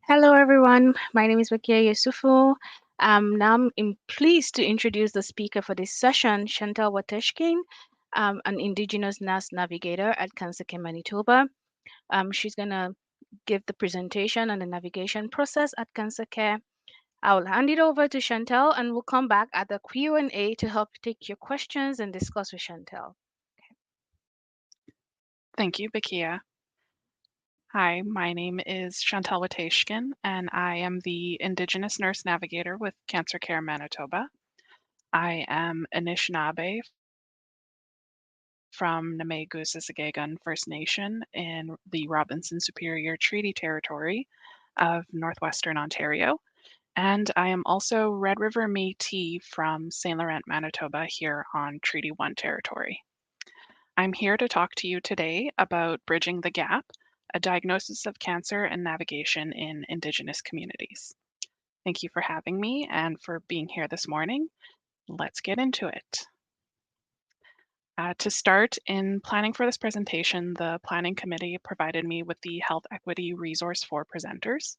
Hello, everyone. My name is Wakia Yusufu. Now I'm pleased to introduce the speaker for this session, Chantal Wahteeshkin, an Indigenous nurse navigator at CancerCare, Manitoba. She's going to give the presentation on the navigation process at CancerCare. I will hand it over to Chantal, and we'll come back at the Q&A to help take your questions and discuss with Chantal. Thank you, Bakia. Hi, my name is Chantal Wahteeshkin, and I am the Indigenous Nurse Navigator with CancerCare Manitoba. I am Anishinaabe from Namegusisagegun First Nation in the Robinson Superior Treaty Territory of Northwestern Ontario. And I am also Red River Métis from St. Laurent, Manitoba, here on Treaty 1 territory. I'm here to talk to you today about bridging the gap, a diagnosis of cancer and navigation in Indigenous communities. Thank you for having me and for being here this morning. Let's get into it. To start, in planning for this presentation, the Planning Committee provided me with the Health Equity Resource for Presenters.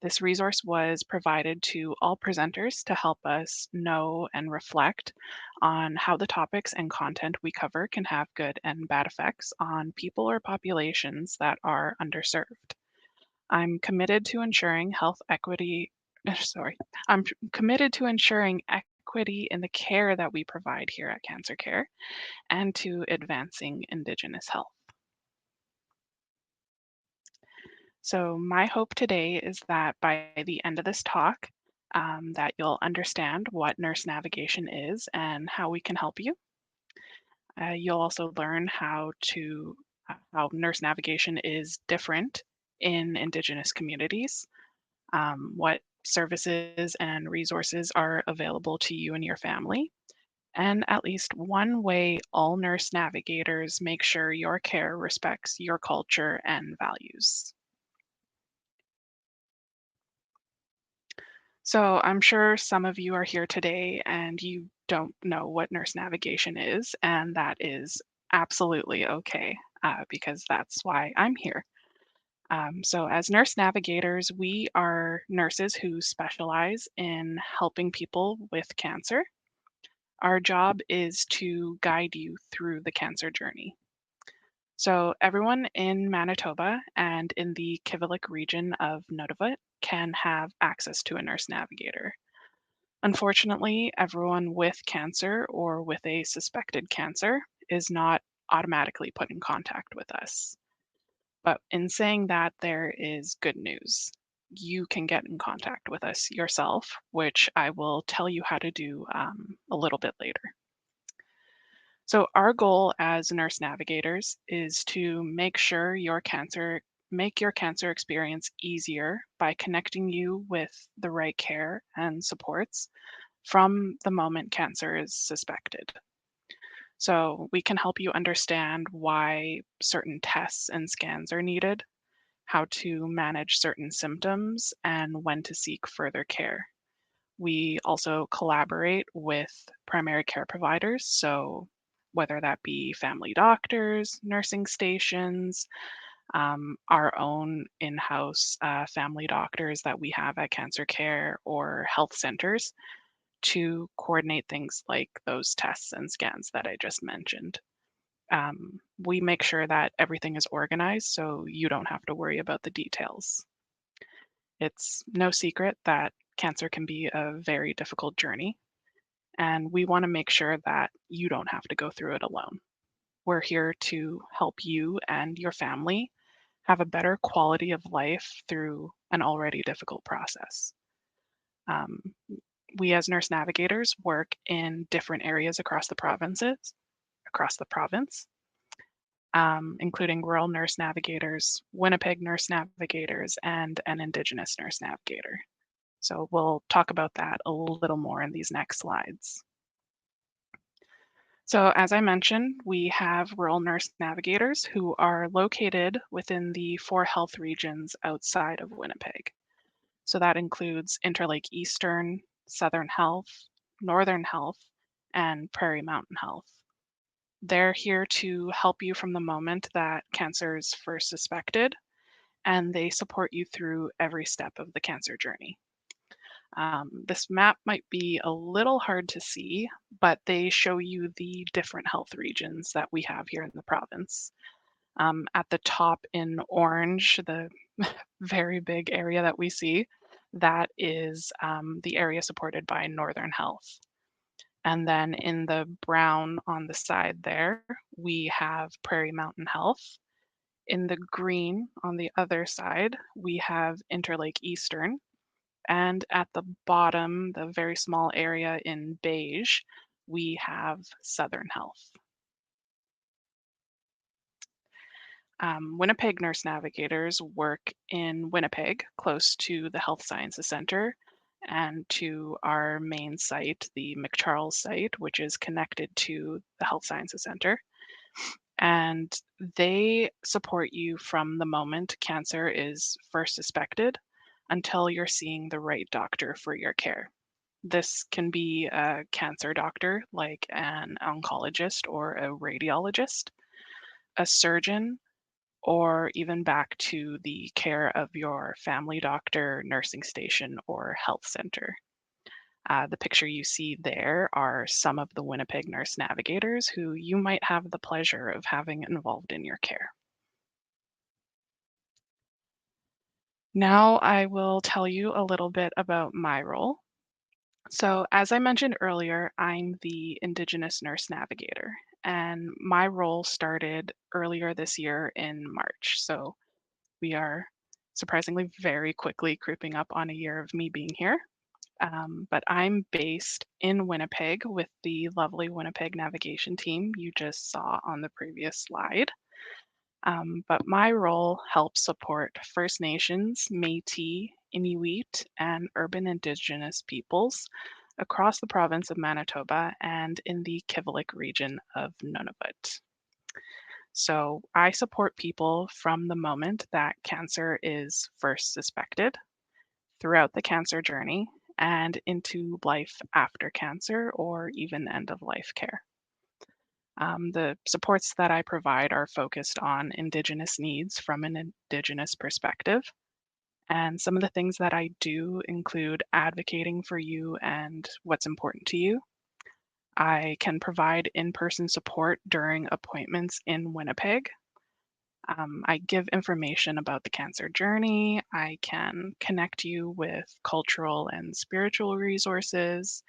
This resource was provided to all presenters to help us know and reflect on how the topics and content we cover can have good and bad effects on people or populations that are underserved. I'm committed to ensuring I'm committed to ensuring equity in the care that we provide here at CancerCare and to advancing Indigenous health. So my hope today is that by the end of this talk, that you'll understand what nurse navigation is and how we can help you. You'll also learn how nurse navigation is different in Indigenous communities, what services and resources are available to you and your family, and at least one way all nurse navigators make sure your care respects your culture and values. So I'm sure some of you are here today and you don't know what nurse navigation is, and that is absolutely okay because that's why I'm here. So as nurse navigators, we are nurses who specialize in helping people with cancer. Our job is to guide you through the cancer journey. So everyone in Manitoba and in the Kivalliq region of Nunavut can have access to a nurse navigator. Unfortunately, everyone with cancer or with a suspected cancer is not automatically put in contact with us. But in saying that, there is good news. You can get in contact with us yourself, which I will tell you how to do a little bit later. So our goal as nurse navigators is to make your cancer experience easier by connecting you with the right care and supports from the moment cancer is suspected. So we can help you understand why certain tests and scans are needed, how to manage certain symptoms, and when to seek further care. We also collaborate with primary care providers, so whether that be family doctors, nursing stations, our own in-house family doctors that we have at CancerCare or health centers to coordinate things like those tests and scans that I just mentioned. We make sure that everything is organized so you don't have to worry about the details. It's no secret that cancer can be a very difficult journey, and we want to make sure that you don't have to go through it alone. We're here to help you and your family have a better quality of life through an already difficult process. Um, we as nurse navigators work in different areas across the province, including rural nurse navigators, Winnipeg nurse navigators, and an Indigenous nurse navigator. So we'll talk about that a little more in these next slides. So as I mentioned, we have rural nurse navigators who are located within the 4 health regions outside of Winnipeg. So that includes Interlake Eastern, Southern Health, Northern Health, and Prairie Mountain Health. They're here to help you from the moment that cancer is first suspected and they support you through every step of the cancer journey. This map might be a little hard to see, but they show you the different health regions that we have here in the province. At the top in orange, the very big area that we see, that is the area supported by Northern Health. And then in the brown on the side there, we have Prairie Mountain Health. In the green on the other side, we have Interlake Eastern. And at the bottom, the very small area in beige, we have Southern Health. Winnipeg Nurse Navigators work in Winnipeg, close to the Health Sciences Centre and to our main site, the McCharles site, which is connected to the Health Sciences Centre. And they support you from the moment cancer is first suspected until you're seeing the right doctor for your care. This can be a cancer doctor, like an oncologist or a radiologist, a surgeon, or even back to the care of your family doctor, nursing station, or health center. The picture you see there are some of the Winnipeg Nurse Navigators who you might have the pleasure of having involved in your care. Now I will tell you a little bit about my role. So, as I mentioned earlier, I'm the Indigenous Nurse Navigator, and my role started earlier this year in March. So, we are surprisingly very quickly creeping up on a year of me being here. But I'm based in Winnipeg with the lovely Winnipeg navigation team you just saw on the previous slide. But my role helps support First Nations, Métis, Inuit, and urban Indigenous peoples across the province of Manitoba and in the Kivalliq region of Nunavut. So I support people from the moment that cancer is first suspected, throughout the cancer journey, and into life after cancer or even end of life care. The supports that I provide are focused on Indigenous needs from an Indigenous perspective. And some of the things that I do include advocating for you and what's important to you. I can provide in person support during appointments in Winnipeg. I give information about the cancer journey. I can connect you with cultural and spiritual resources.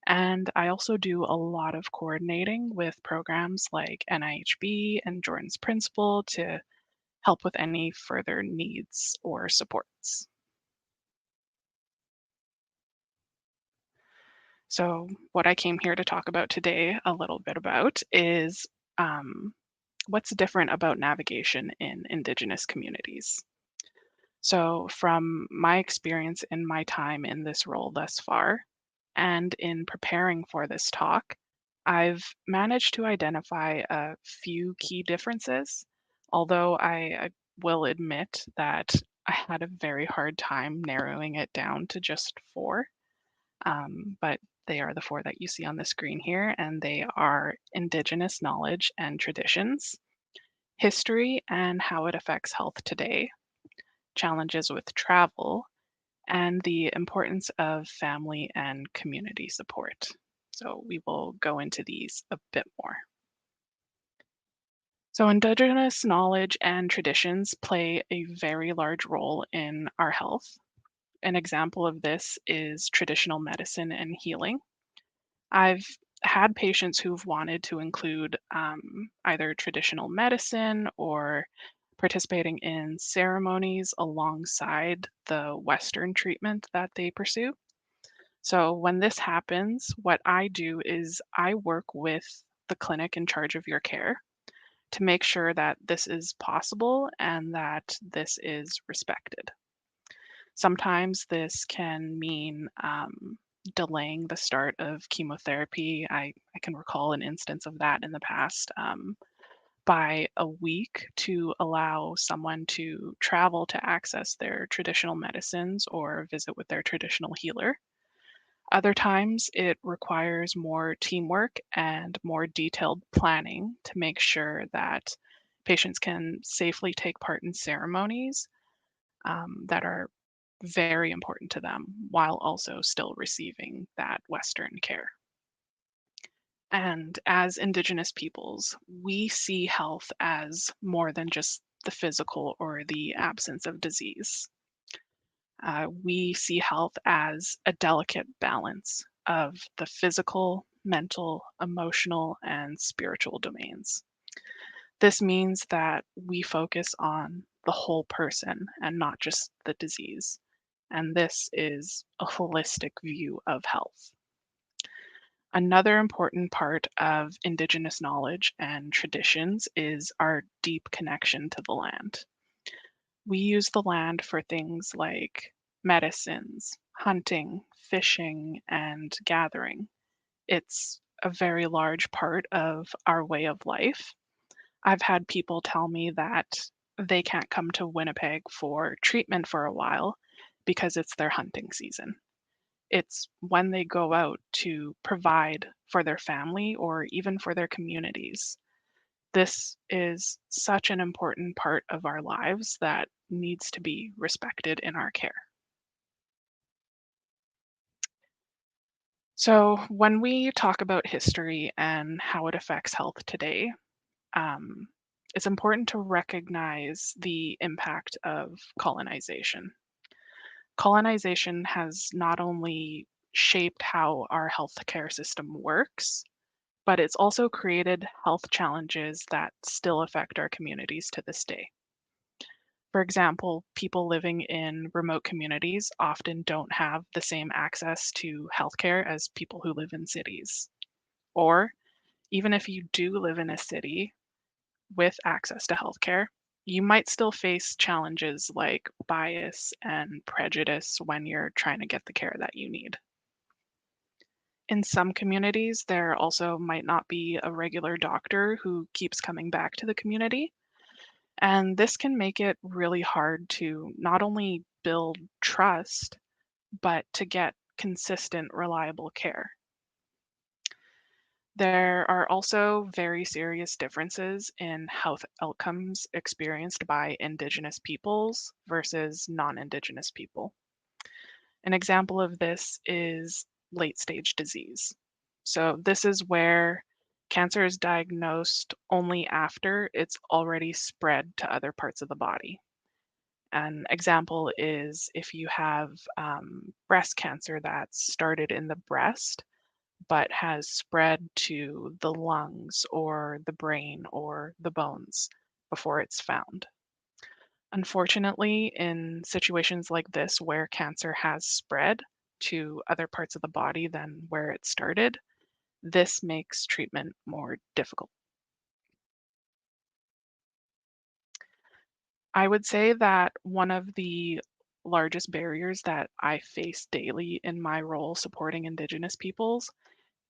And I also do a lot of coordinating with programs like NIHB and Jordan's Principle to help with any further needs or supports. So, what I came here to talk about today a little bit about is um, what's different about navigation in Indigenous communities. So, from my experience in my time in this role thus far, and in preparing for this talk, I've managed to identify a few key differences, although I will admit that I had a very hard time narrowing it down to just four. But they are the four that you see on the screen here, and they are Indigenous knowledge and traditions, history and how it affects health today, challenges with travel, and the importance of family and community support. So we will go into these a bit more. So Indigenous knowledge and traditions play a very large role in our health. An example of this is traditional medicine and healing. I've had patients who've wanted to include either traditional medicine or participating in ceremonies alongside the Western treatment that they pursue. So when this happens, what I do is I work with the clinic in charge of your care to make sure that this is possible and that this is respected. Sometimes this can mean delaying the start of chemotherapy. I can recall an instance of that in the past, by a week to allow someone to travel to access their traditional medicines or visit with their traditional healer. Other times, it requires more teamwork and more detailed planning to make sure that patients can safely take part in ceremonies that are very important to them while also still receiving that Western care. And as Indigenous peoples, we see health as more than just the physical or the absence of disease. We see health as a delicate balance of the physical, mental, emotional, and spiritual domains. This means that we focus on the whole person and not just the disease. And this is a holistic view of health. Another important part of Indigenous knowledge and traditions is our deep connection to the land. We use the land for things like medicines, hunting, fishing, and gathering. It's a very large part of our way of life. I've had people tell me that they can't come to Winnipeg for treatment for a while because it's their hunting season. It's when they go out to provide for their family or even for their communities. This is such an important part of our lives that needs to be respected in our care. So, when we talk about history and how it affects health today, um, it's important to recognize the impact of colonization. Colonization has not only shaped how our healthcare system works, but it's also created health challenges that still affect our communities to this day. For example, people living in remote communities often don't have the same access to healthcare as people who live in cities. Or even if you do live in a city with access to healthcare, you might still face challenges like bias and prejudice when you're trying to get the care that you need. In some communities, there also might not be a regular doctor who keeps coming back to the community. And this can make it really hard to not only build trust, but to get consistent, reliable care. There are also very serious differences in health outcomes experienced by Indigenous peoples versus non Indigenous people. An example of this is late stage disease. So, this is where cancer is diagnosed only after it's already spread to other parts of the body. An example is if you have breast cancer that started in the breast but has spread to the lungs or the brain or the bones before it's found. Unfortunately, in situations like this where cancer has spread to other parts of the body than where it started, this makes treatment more difficult. I would say that one of the largest barriers that I face daily in my role supporting Indigenous peoples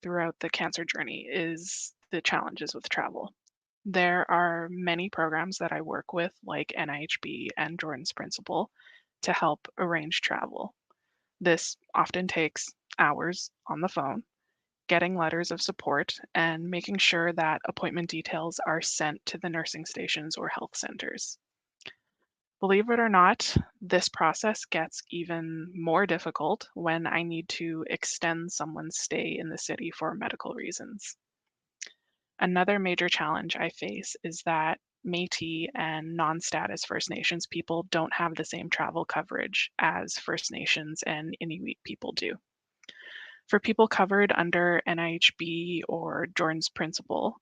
throughout the cancer journey is the challenges with travel. There are many programs that I work with, like NIHB and Jordan's Principle, to help arrange travel. This often takes hours on the phone, getting letters of support, and making sure that appointment details are sent to the nursing stations or health centers. Believe it or not, this process gets even more difficult when I need to extend someone's stay in the city for medical reasons. Another major challenge I face is that Métis and non-status First Nations people don't have the same travel coverage as First Nations and Inuit people do. For people covered under NIHB or Jordan's Principle,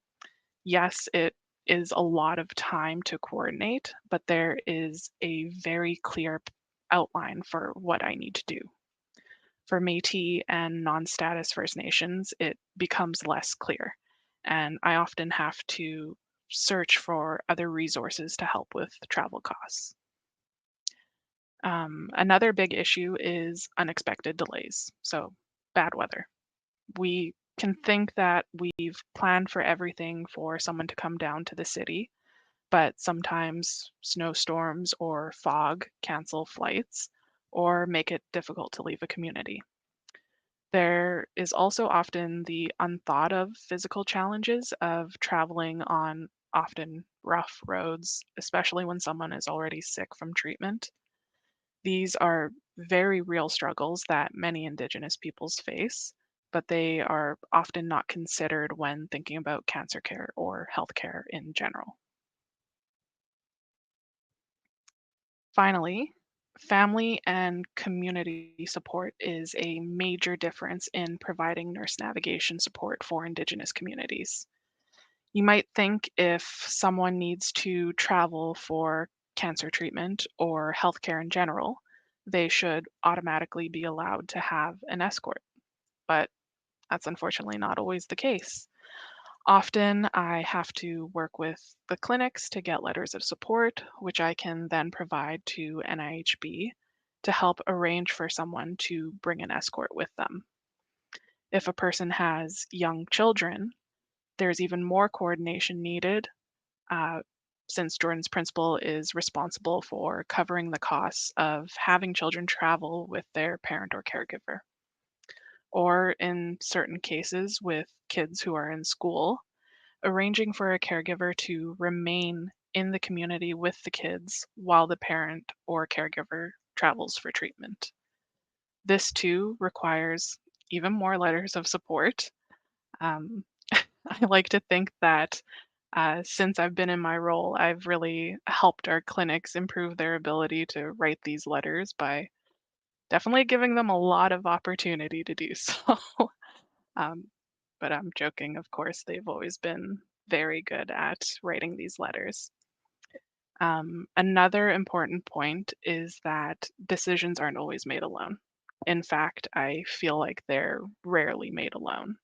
yes, it is a lot of time to coordinate, but there is a very clear outline for what I need to do. For Métis and non-status First Nations, it becomes less clear, and I often have to search for other resources to help with travel costs. Another big issue is unexpected delays, so bad weather. We can think that we've planned for everything for someone to come down to the city, but sometimes snowstorms or fog cancel flights or make it difficult to leave a community. There is also often the unthought of physical challenges of traveling on often rough roads, especially when someone is already sick from treatment. These are very real struggles that many Indigenous peoples face, but they are often not considered when thinking about cancer care or healthcare in general. Finally, family and community support is a major difference in providing nurse navigation support for Indigenous communities. You might think if someone needs to travel for cancer treatment or healthcare in general, they should automatically be allowed to have an escort, but that's unfortunately not always the case. Often, I have to work with the clinics to get letters of support, which I can then provide to NIHB to help arrange for someone to bring an escort with them. If a person has young children, there's even more coordination needed, uh, since Jordan's principal is responsible for covering the costs of having children travel with their parent or caregiver. Or in certain cases, with kids who are in school, arranging for a caregiver to remain in the community with the kids while the parent or caregiver travels for treatment. This too requires even more letters of support. Um, I like to think that since I've been in my role, I've really helped our clinics improve their ability to write these letters by definitely giving them a lot of opportunity to do so. um, but I'm joking, of course, they've always been very good at writing these letters. Another important point is that decisions aren't always made alone. In fact, I feel like they're rarely made alone.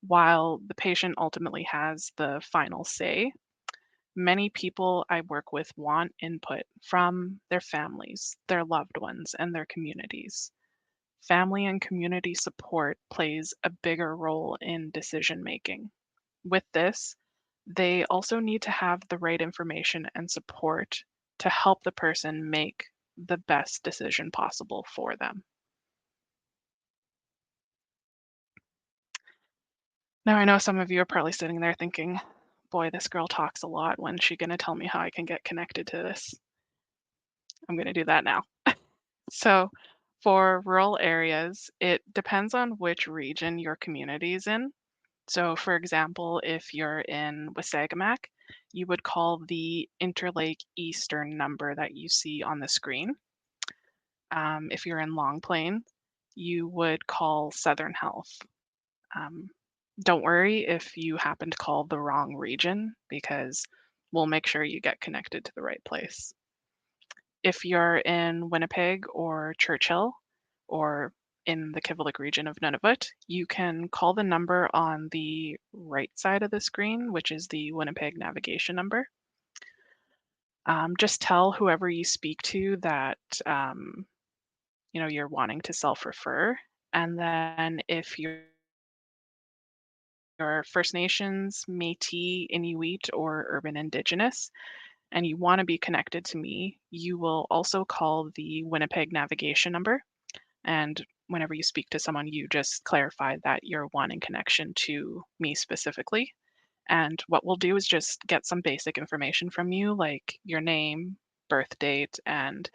While the patient ultimately has the final say, many people I work with want input from their families, their loved ones, and their communities. Family and community support plays a bigger role in decision making. With this, they also need to have the right information and support to help the person make the best decision possible for them. Now, I know some of you are probably sitting there thinking, boy, this girl talks a lot. When's she going to tell me how I can get connected to this? I'm going to do that now. So, for rural areas, it depends on which region your community is in. So, for example, if you're in Wasagamak, you would call the Interlake Eastern number that you see on the screen. If you're in Long Plain, you would call Southern Health. Um, don't worry if you happen to call the wrong region because we'll make sure you get connected to the right place. If you're in Winnipeg or Churchill or in the Kivalliq region of Nunavut, you can call the number on the right side of the screen, which is the Winnipeg navigation number. Just tell whoever you speak to that you're wanting to self-refer, and then if you're First Nations, Métis, Inuit, or Urban Indigenous, and you want to be connected to me, you will also call the Winnipeg navigation number. And whenever you speak to someone, you just clarify that you're wanting connection to me specifically. And what we'll do is just get some basic information from you, like your name, birth date, and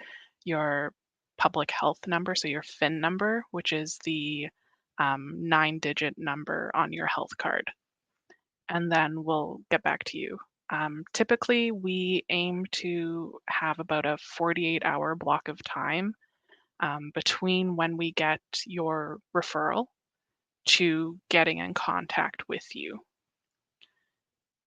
your public health number, so your PHIN number, which is the 9-digit number on your health card. And then we'll get back to you. Typically, we aim to have about a 48-hour block of time between when we get your referral to getting in contact with you.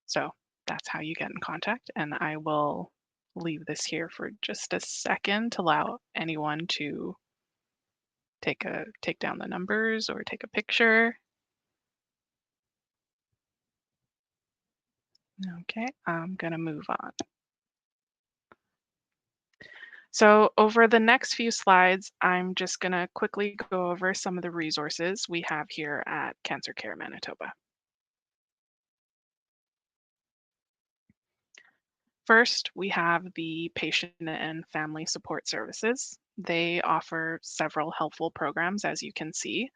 So that's how you get in contact. And I will leave this here for just a second to allow anyone to take down the numbers or take a picture. Okay, I'm gonna move on. So over the next few slides, I'm just gonna quickly go over some of the resources we have here at CancerCare Manitoba. First, we have the patient and family support services. They offer several helpful programs, as you can see,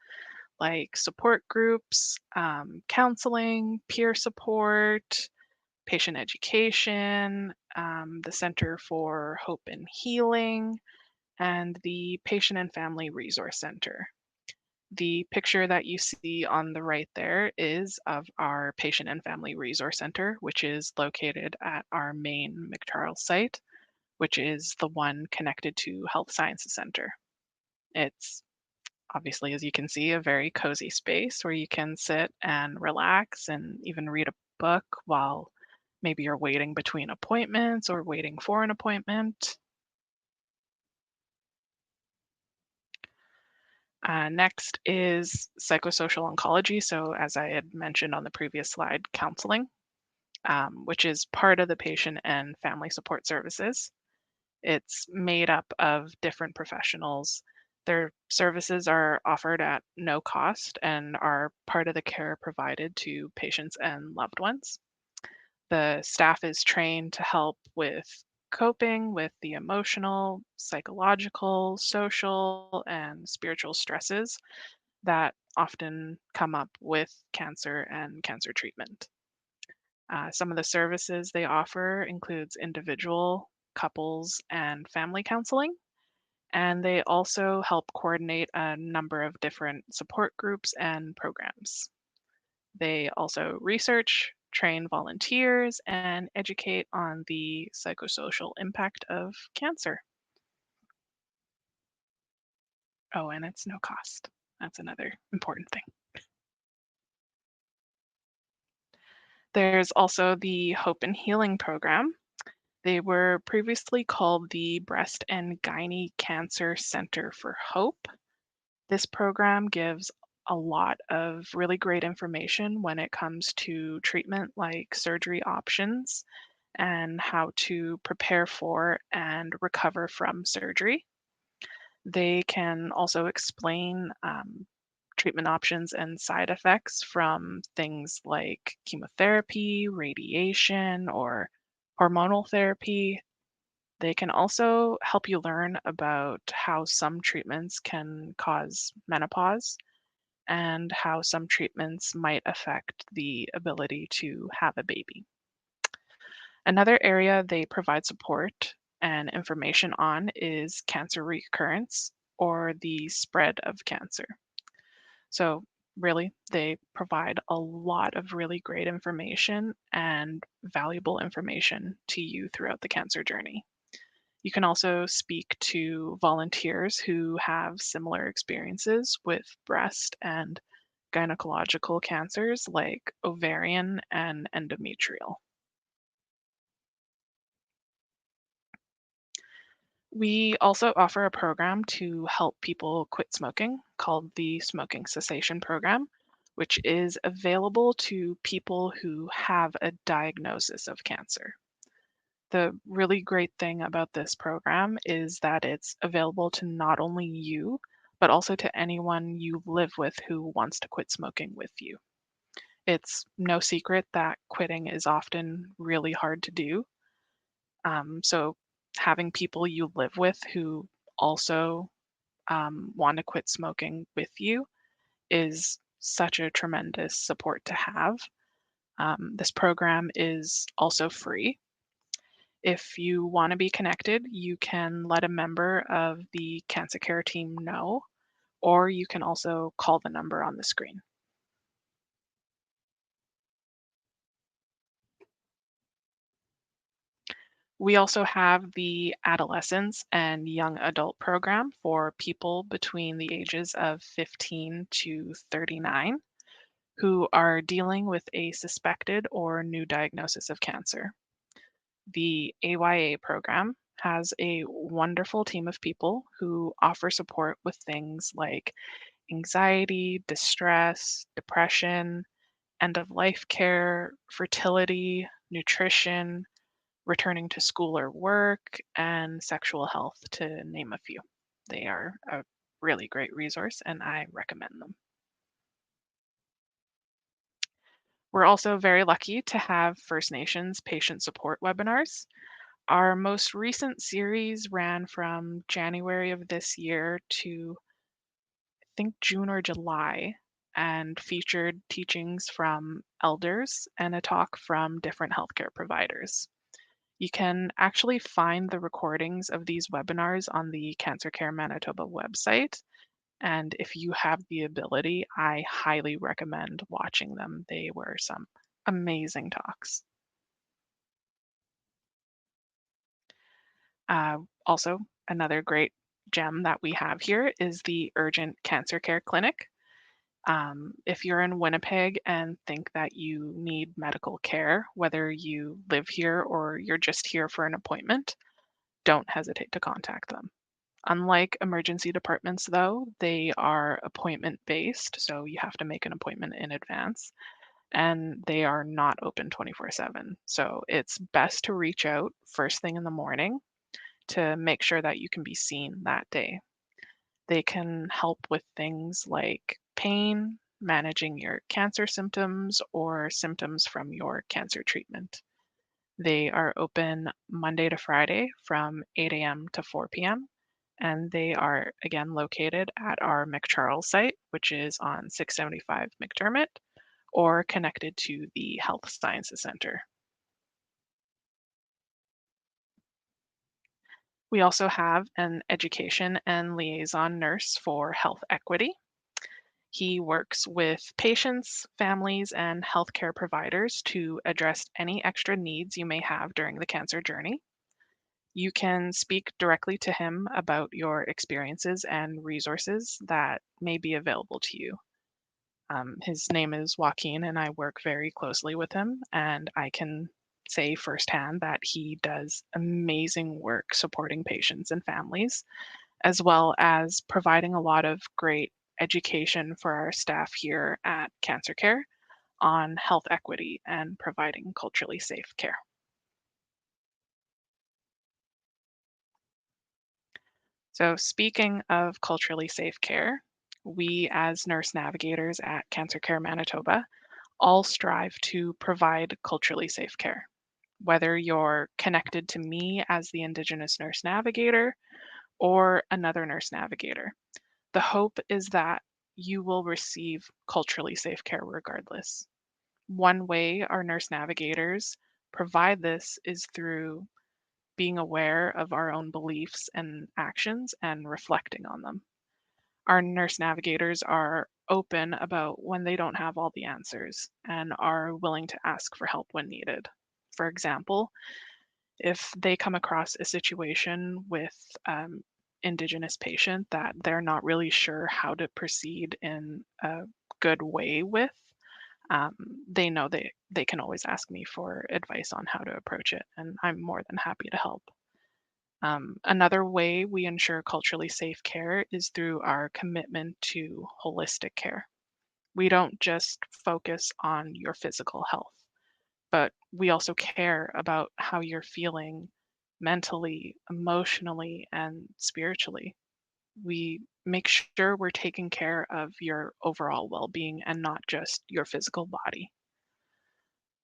like support groups, counseling, peer support, patient education, the Center for Hope and Healing, and the Patient and Family Resource Center. The picture that you see on the right there is of our Patient and Family Resource Center, which is located at our main McCharles site, which is the one connected to Health Sciences Center. It's obviously, as you can see, a very cozy space where you can sit and relax and even read a book while maybe you're waiting between appointments or waiting for an appointment. Next is psychosocial oncology. So, as I had mentioned on the previous slide, counseling, which is part of the patient and family support services. It's made up of different professionals. Their services are offered at no cost and are part of the care provided to patients and loved ones. The staff is trained to help with coping with the emotional, psychological, social, and spiritual stresses that often come up with cancer and cancer treatment. Some of the services they offer includes individual, couples, and family counseling, and they also help coordinate a number of different support groups and programs. They also research, train volunteers, and educate on the psychosocial impact of cancer. Oh, and it's no cost. That's another important thing. There's also the Hope and Healing program. They were previously called the Breast and Gynae Cancer Center for Hope. This program gives a lot of really great information when it comes to treatment like surgery options and how to prepare for and recover from surgery. They can also explain treatment options and side effects from things like chemotherapy, radiation, or hormonal therapy. They can also help you learn about how some treatments can cause menopause and how some treatments might affect the ability to have a baby. Another area they provide support and information on is cancer recurrence or the spread of cancer. So, really, they provide a lot of really great information and valuable information to you throughout the cancer journey. You can also speak to volunteers who have similar experiences with breast and gynecological cancers like ovarian and endometrial. We also offer a program to help people quit smoking called the Smoking Cessation Program, which is available to people who have a diagnosis of cancer. The really great thing about this program is that it's available to not only you, but also to anyone you live with who wants to quit smoking with you. It's no secret that quitting is often really hard to do. So, having people you live with who also want to quit smoking with you is such a tremendous support to have. This program is also free. If you want to be connected, you can let a member of the CancerCare team know, or you can also call the number on the screen. We also have the adolescents and young adult program for people between the ages of 15 to 39 who are dealing with a suspected or new diagnosis of cancer. The AYA program has a wonderful team of people who offer support with things like anxiety, distress, depression, end of life care, fertility, nutrition, returning to school or work, and sexual health, to name a few. They are a really great resource and I recommend them. We're also very lucky to have First Nations patient support webinars. Our most recent series ran from January of this year to I think June or July and featured teachings from elders and a talk from different healthcare providers. You can actually find the recordings of these webinars on the CancerCare Manitoba website. And if you have the ability, I highly recommend watching them. They were some amazing talks. Also, another great gem that we have here is the Urgent Cancer Care Clinic. If you're in Winnipeg and think that you need medical care, whether you live here or you're just here for an appointment, don't hesitate to contact them. Unlike emergency departments, though, they are appointment based, so you have to make an appointment in advance, and they are not open 24/7. So it's best to reach out first thing in the morning to make sure that you can be seen that day. They can help with things like pain, managing your cancer symptoms, or symptoms from your cancer treatment. They are open Monday to Friday from 8 a.m. to 4 p.m. And they are again located at our McCharles site, which is on 675 McDermott, or connected to the Health Sciences Center. We also have an education and liaison nurse for health equity. He works with patients, families, and healthcare providers to address any extra needs you may have during the cancer journey. You can speak directly to him about your experiences and resources that may be available to you. His name is Joaquin, and I work very closely with him, and I can say firsthand that he does amazing work supporting patients and families, as well as providing a lot of great education for our staff here at CancerCare on health equity and providing culturally safe care. So, speaking of culturally safe care, we as nurse navigators at CancerCare Manitoba all strive to provide culturally safe care. Whether you're connected to me as the Indigenous nurse navigator or another nurse navigator, the hope is that you will receive culturally safe care regardless. One way our nurse navigators provide this is through being aware of our own beliefs and actions and reflecting on them. Our nurse navigators are open about when they don't have all the answers and are willing to ask for help when needed. For example, if they come across a situation with Indigenous patient that they're not really sure how to proceed in a good way with, um, they know they can always ask me for advice on how to approach it, and I'm more than happy to help. Another way we ensure culturally safe care is through our commitment to holistic care. We don't just focus on your physical health, but we also care about how you're feeling mentally, emotionally, and spiritually. We make sure we're taking care of your overall well being and not just your physical body.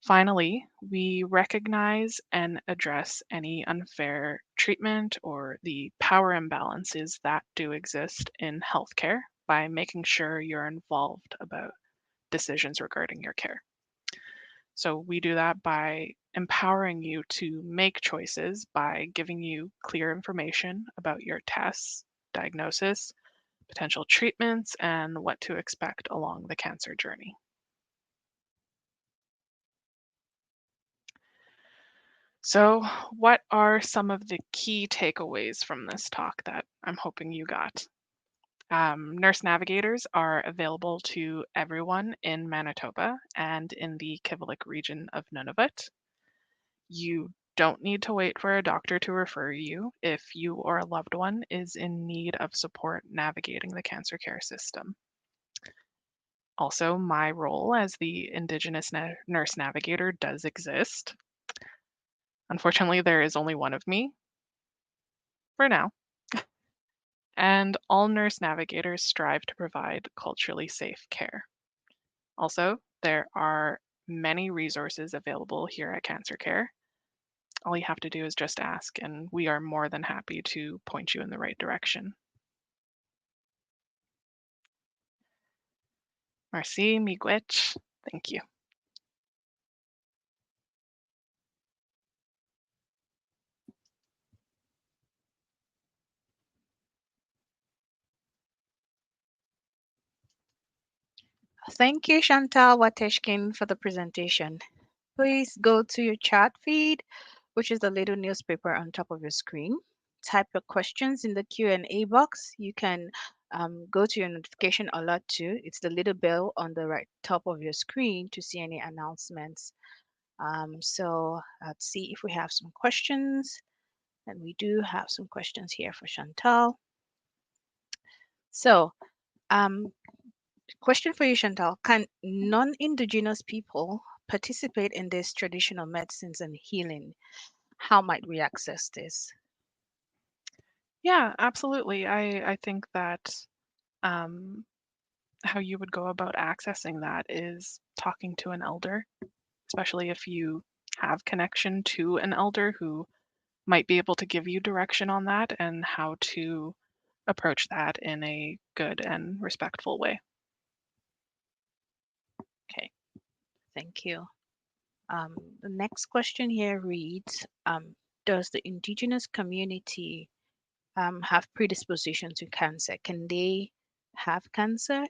Finally, we recognize and address any unfair treatment or the power imbalances that do exist in healthcare by making sure you're involved about decisions regarding your care. So we do that by empowering you to make choices by giving you clear information about your tests, diagnosis, potential treatments, and what to expect along the cancer journey. So, what are some of the key takeaways from this talk that I'm hoping you got? Nurse navigators are available to everyone in Manitoba and in the Kivalliq region of Nunavut. You don't need to wait for a doctor to refer you if you or a loved one is in need of support navigating the cancer care system. Also, my role as the Indigenous nurse navigator does exist. Unfortunately, there is only one of me for now. And all nurse navigators strive to provide culturally safe care. Also, there are many resources available here at CancerCare. All you have to do is just ask, and we are more than happy to point you in the right direction. Merci, miigwech. Thank you. Thank you, Chantal Wahteeshkin, for the presentation. Please go to your chat feed, which is the little newspaper on top of your screen. Type your questions in the Q&A box. You can go to your notification alert too. It's the little bell on the right top of your screen to see any announcements. So let's see if we have some questions. And we do have some questions here for Chantal. So, um, question for you, Chantal. Can non-Indigenous people participate in these traditional medicines and healing? How might we access this? Yeah, absolutely. I think that um, how you would go about accessing that is talking to an elder, especially if you have connection to an elder who might be able to give you direction on that and how to approach that in a good and respectful way. Okay, thank you. The next question here reads, does the Indigenous community have predisposition to cancer? Can they have cancer?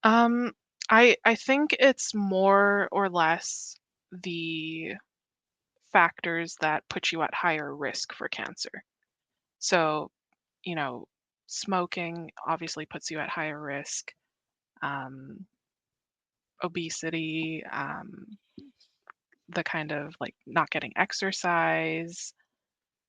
Um, I think it's more or less the factors that put you at higher risk for cancer. So, you know, smoking obviously puts you at higher risk. Um, Obesity, the kind of like not getting exercise,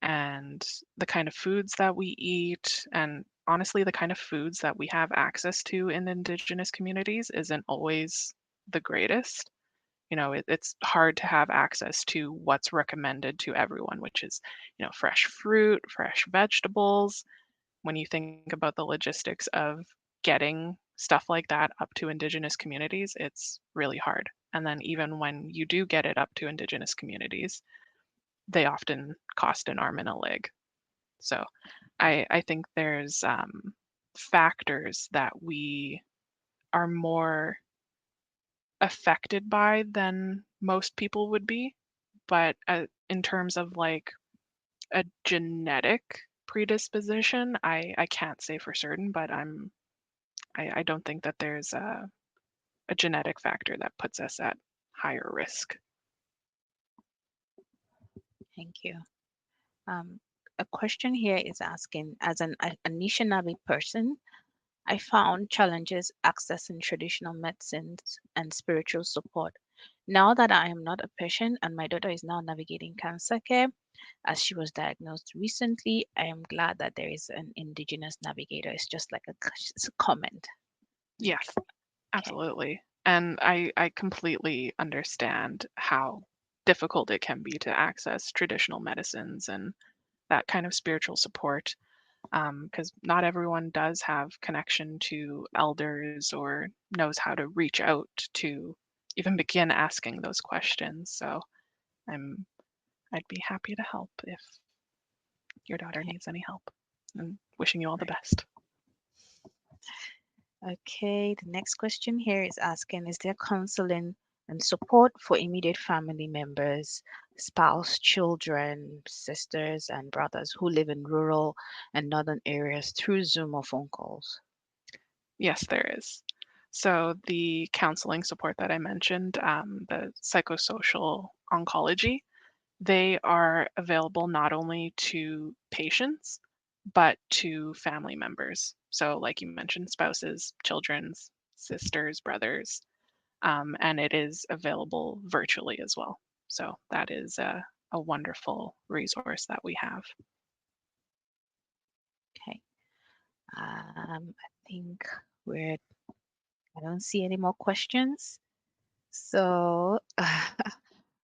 and the kind of foods that we eat, and honestly, the kind of foods that we have access to in Indigenous communities isn't always the greatest. It's hard to have access to what's recommended to everyone, which is, fresh fruit, fresh vegetables. When you think about the logistics of getting stuff like that up to Indigenous communities, it's really hard. And then even when you do get it up to Indigenous communities, they often cost an arm and a leg. So I think there's factors that we are more affected by than most people would be. But in terms of like a genetic predisposition, I can't say for certain, but I don't think that there's a genetic factor that puts us at higher risk. Thank you. Um, a question here is asking, as an Anishinaabe person, I found challenges accessing traditional medicines and spiritual support. Now that I am not a patient and my daughter is now navigating cancer care, as she was diagnosed recently, I am glad that there is an Indigenous navigator. It's just like it's a comment. Yes, Okay, absolutely. And I completely understand how difficult it can be to access traditional medicines and that kind of spiritual support, because not everyone does have connection to elders or knows how to reach out to even begin asking those questions. So I'm I'd be happy to help if your daughter okay, needs any help. And wishing you all the right. best. Okay, the next question here is asking, is there counseling and support for immediate family members, spouse, children, sisters, and brothers who live in rural and northern areas through Zoom or phone calls? Yes, there is. So the counseling support that I mentioned, the psychosocial oncology, they are available not only to patients, but to family members. So, like you mentioned, spouses, children's, sisters, brothers, and it is available virtually as well. So, that is a wonderful resource that we have. Okay, I think we're, I don't see any more questions. So,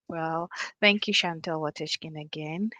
well, thank you, Chantal Wateschkin, again.